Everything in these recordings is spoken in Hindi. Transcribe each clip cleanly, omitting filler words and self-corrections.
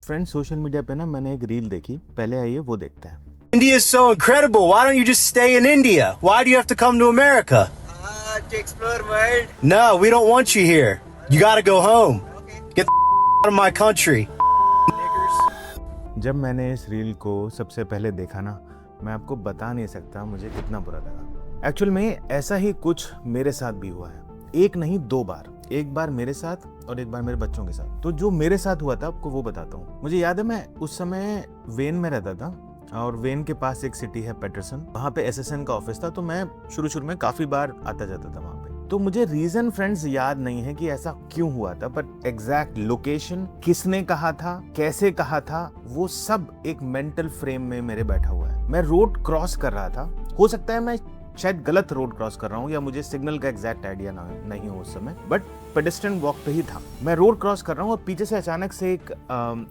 फ्रेंड्स सोशल मीडिया पे ना मैंने एक रील देखी, पहले आइए वो देखते हैं। India is so incredible. Why don't you just stay in India? Why do you have to come to America? To explore world. No, we don't want you here. You gotta go home. Okay. Get the out of my country. जब मैंने इस रील को सबसे पहले देखा ना, मैं आपको बता नहीं सकता मुझे कितना बुरा लगा। एक्चुअल में ऐसा ही कुछ मेरे साथ भी हुआ है, एक नहीं दो बार। एक बार मेरे साथ और एक बार मेरे बच्चों के साथ। तो जो मेरे साथ हुआ था आपको वो बताता हूँ। मुझे याद है मैं उस समय वेन में रहता था और वेन के पास एक सिटी है पैटरसन, वहाँ पे एसएसएन का ऑफिस था। तो मैं शुरू में काफी बार आता जाता था वहाँ पे। तो मुझे रीजन फ्रेंड्स याद नहीं है कि ऐसा क्यों हुआ था, बट एग्जैक्ट लोकेशन, किसने कहा था, कैसे कहा था, वो सब एक मेंटल फ्रेम में मेरे बैठा हुआ है। मैं रोड क्रॉस कर रहा था, हो सकता है मैं शायद गलत रोड क्रॉस कर रहा हूँ या मुझे सिग्नल का एग्जैक्ट आइडिया नहीं हो उस समय, बट पेडेस्ट्रियन वॉक पे ही था। मैं रोड क्रॉस कर रहा हूँ और पीछे से अचानक से एक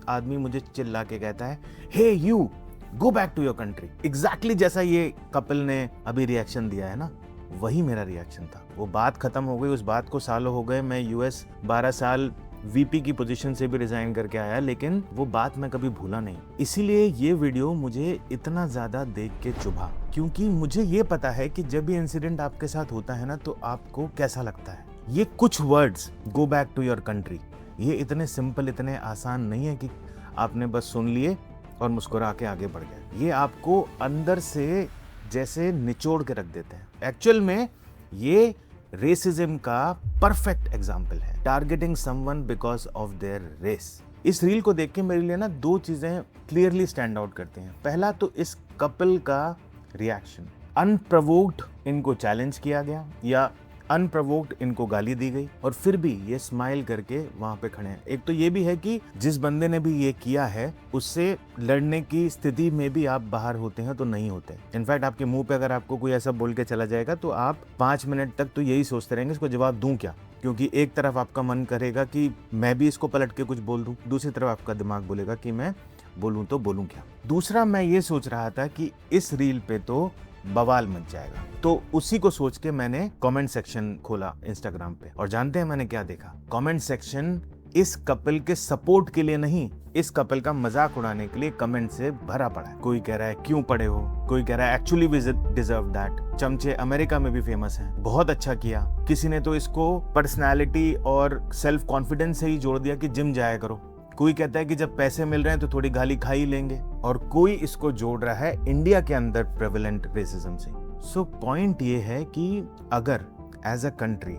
आदमी मुझे चिल्ला के कहता है, hey you go back to your country. Exactly जैसा ये कपल ने अभी रिएक्शन दिया है ना, वही मेरा रिएक्शन था। वो बात खत्म हो गई, उस बात को सालों हो गए। मैं यूएस 12 साल वीपी की पोजीशन से भी रिजाइन करके आया, लेकिन वो बात मैं कभी भूला नहीं। इसीलिए ये वीडियो मुझे इतना ज्यादा देख के चुभा, क्योंकि मुझे ये पता है कि जब ये इंसिडेंट आपके साथ होता है ना, तो आपको कैसा लगता है। ये कुछ words, go back to your country, ये इतने सिंपल, इतने आसान नहीं है कि आपने बस सुन लिए और मुस्कुरा के आगे बढ़ गए। ये आपको अंदर से जैसे निचोड़ के रख देते हैं। एक्चुअल में ये रेसिज्म का परफेक्ट एग्जाम्पल है, targeting someone because of their race. इस रील को देख के मेरे लिए ना दो चीजें क्लियरली स्टैंड आउट करती हैं। पहला तो इस कपल का रिएक्शन, अनप्रोवोक्ड इनको चैलेंज किया गया या अनप्रोवोक्ड इनको गाली दी गई और फिर भी ये स्माइल करके वहां पे खड़े हैं। एक तो ये भी है कि जिस बंदे ने भी ये किया है उससे लड़ने की स्थिति में भी आप बाहर होते हैं तो नहीं होते। इनफैक्ट आपके मुंह पे अगर आपको कोई ऐसा बोल के चला जाएगा तो आप 5 मिनट तक तो यही सोचते रहेंगे इसको जवाब दूं क्या, क्योंकि एक तरफ आपका मन करेगा कि मैं भी इसको पलट के कुछ बोल दूं, दूसरी तरफ आपका दिमाग बोलेगा कि मैं बोलूं तो बोलूं क्या। दूसरा मैं ये सोच रहा था कि इस रील पे तो बवाल मच जाएगा, तो उसी को सोच के मैंने कमेंट सेक्शन खोला इंस्टाग्राम पे और जानते हैं मैंने क्या देखा? कमेंट सेक्शन इस कपल के सपोर्ट के लिए नहीं, इस कपल का मजाक उड़ाने के लिए कमेंट से भरा पड़ा है। कोई कह रहा है क्यों पढ़े हो, कोई कह रहा है एक्चुअली वी डिजर्व दैट, चमचे अमेरिका में भी फेमस हैं, बहुत अच्छा किया। किसी ने तो इसको पर्सनैलिटी और सेल्फ कॉन्फिडेंस से ही जोड़ दिया कि जिम जाया करो। कोई कहता है कि जब पैसे मिल रहे हैं तो थोड़ी गाली खा ही लेंगे, और कोई इसको जोड़ रहा है इंडिया के अंदर प्रेवलेंट रेसिज्म से। सो पॉइंट ये है कि अगर एज अ कंट्री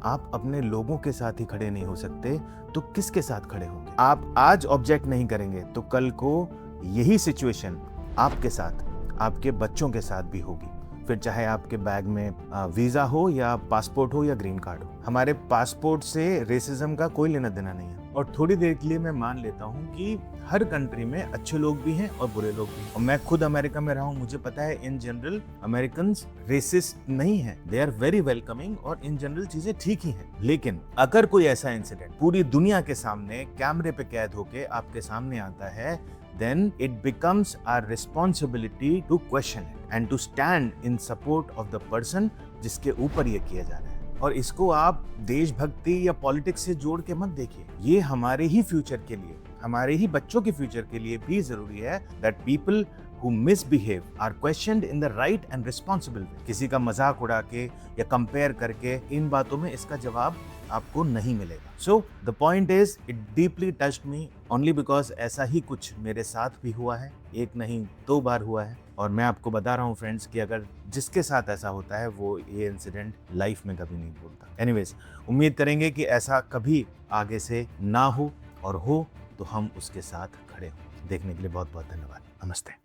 आप अपने लोगों के साथ ही खड़े नहीं हो सकते तो किसके साथ खड़े होंगे? आप आज ऑब्जेक्ट नहीं करेंगे तो कल को यही सिचुएशन आपके साथ, आपके बच्चों के साथ भी होगी। फिर चाहे आपके बैग में वीजा हो या पासपोर्ट हो या ग्रीन कार्ड हो। हमारे पासपोर्ट से रेसिज्म का कोई लेना देना नहीं है। और थोड़ी देर के लिए मैं मान लेता हूँ कि हर कंट्री में अच्छे लोग भी हैं और बुरे लोग भी। और मैं खुद अमेरिका में रहा हूँ, मुझे पता है इन जनरल अमेरिकन्स रेसिस्ट नहीं है, दे आर वेरी वेलकमिंग और इन जनरल चीजें ठीक ही हैं। लेकिन अगर कोई ऐसा इंसिडेंट पूरी दुनिया के सामने कैमरे पे कैद होके आपके सामने आता है, then it becomes our responsibility to question it and to stand in support of the person जिसके ऊपर ये किया जा रहा है। और इसको आप देशभक्ति या पॉलिटिक्स से जोड़ के मत देखिए, ये हमारे ही फ्यूचर के लिए, हमारे ही बच्चों के फ्यूचर के लिए भी जरूरी है that people who misbehave are questioned in the right and responsible way। किसी का मजाक उड़ा के या कंपेयर करके इन बातों में इसका जवाब आपको नहीं मिलेगा। So the point is it deeply touched me only because ऐसा ही कुछ मेरे साथ भी हुआ है, एक नहीं दो बार हुआ है। और मैं आपको बता रहा हूँ फ्रेंड्स कि अगर जिसके साथ ऐसा होता है वो ये इंसिडेंट लाइफ में कभी नहीं भूलता। एनीवेज, उम्मीद करेंगे कि ऐसा कभी आगे से ना हो, और हो तो हम उसके साथ खड़े हों। देखने के लिए बहुत बहुत धन्यवाद। नमस्ते।